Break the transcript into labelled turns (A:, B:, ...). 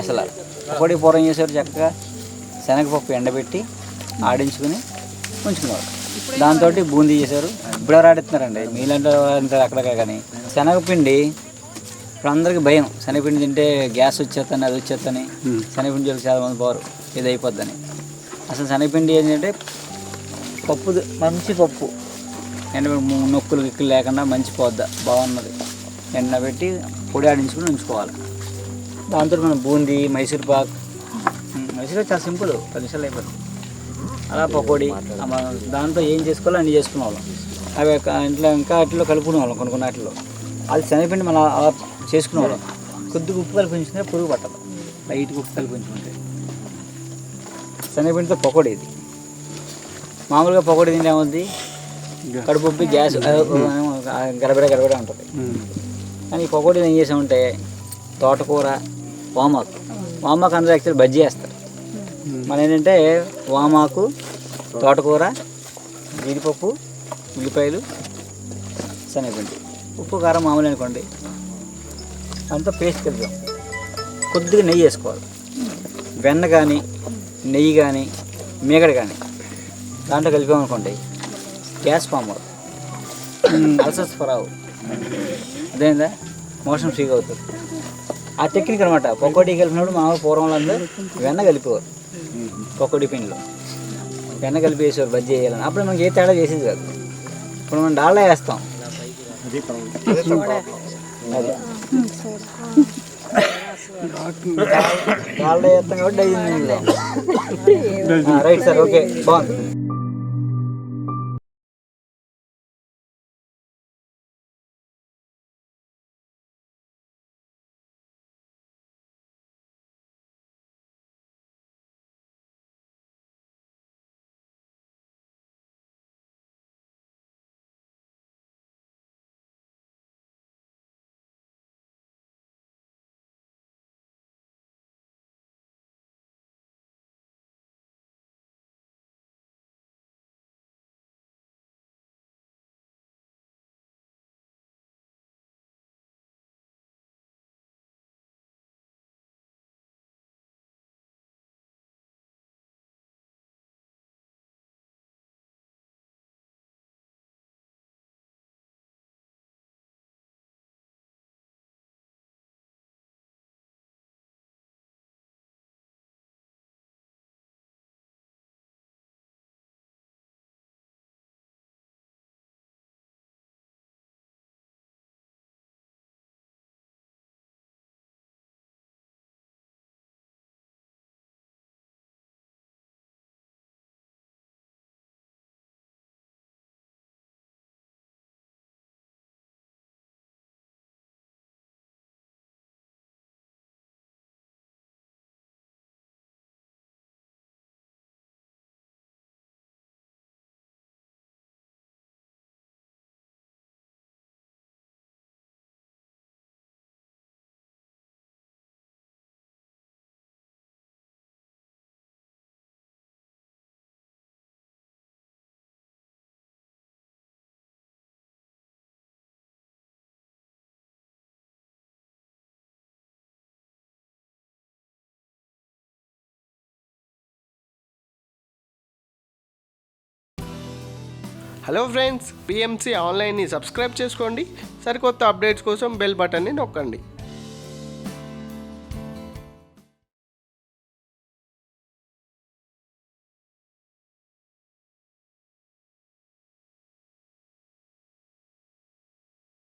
A: అసలు ఒకటి పూర్వం చేసేవారు చక్కగా శనగపప్పు ఎండబెట్టి ఆడించుకుని ఉంచుకునేవారు. దాంతో బూందీ చేశారు. ఇప్పుడు ఎవరు ఆడిస్తున్నారండి మీలాంటి అంటారు అక్కడక్కడ. కానీ శనగపిండి ఇప్పుడు అందరికీ భయం, శనగపిండి తింటే గ్యాస్ వచ్చేస్తాను అది వచ్చేస్తాని, శనగపిండి జోలికి చాలా మంది పోరు, ఇది అయిపోద్దని. అసలు శనగపిండి ఏంటంటే పప్పు, మంచి పప్పు ఎండబెట్టి నొక్కులు గిక్కులు లేకుండా మంచి పోద్ద బాగున్నది ఎండబెట్టి పొడి ఆడించుకుని ఉంచుకోవాలి. దాంతో మనం బూందీ, మైసూర్ పాక్, మైసూర్ చాలా సింపుల్, 10 నిమిషాలు అయిపోతుంది. అలా పకోడీ దాంతో ఏం చేసుకోవాలో అన్నీ చేసుకునే వాళ్ళం. అవి ఇంట్లో ఇంకా వాటిలో కలుపుకునే వాళ్ళం. కొన్ని వాటిలో అది శనగపిండి మనం అలా చేసుకునే వాళ్ళం. కొద్దిగా ఉప్పు కలిపి ఉంచుకుంటే పురుగు పట్టదు, లైట్గా ఉప్పు కలిపి ఉంచుకుంటే. శనగపిండితో పకోడీ ఇది. మామూలుగా పకోడీ తింటే ఏమవుద్ది, కడుపు ఉప్పి గ్యాస్ గడబడ ఉంటుంది. కానీ ఈ పకోడీలు ఏం చేసామంటే తోటకూర, వామాకు అందరూ యాక్చువల్లీ బజ్జీ వేస్తారు. మన ఏంటంటే వామాకు, తోటకూర, జీడిపప్పు, ఉల్లిపాయలు, శనగపిండి, ఉప్పు కారం మామూలు అనుకోండి, అంతా పేస్ట్ కలిపాం. కొద్దిగా నెయ్యి వేసుకోవాలి. వెన్న కానీ నెయ్యి కానీ మీగడ కానీ దాంట్లో కలిపామనుకోండి గ్యాస్ ఫామ్ అవుతుంది, అల్సర్స్ రావు, అదేందా మోషన్ ఫ్రీగా అవుతుంది. ఆ టెక్నిక్ అనమాట. పకోడీ కలిపినప్పుడు మామూలు పూర్వంలో అందరూ వెన్న కలిపేవారు. పకోడీ పిండిలో వెన్న కలిపి వేసేవారు బజ్జీ వేయాలని. అప్పుడు మనకి ఏ తేడా చేసేది కాదు. ఇప్పుడు మనం డాల్డా వేస్తాం, డాల్డా వేస్తాం కాబట్టి అయింది. రైట్ సార్, ఓకే, బాగుంది.
B: హలో ఫ్రెండ్స్, పిఎంసి ఆన్లైన్ని సబ్స్క్రైబ్ చేసుకోండి. సరికొత్త అప్డేట్స్ కోసం బెల్ బటన్ని నొక్కండి.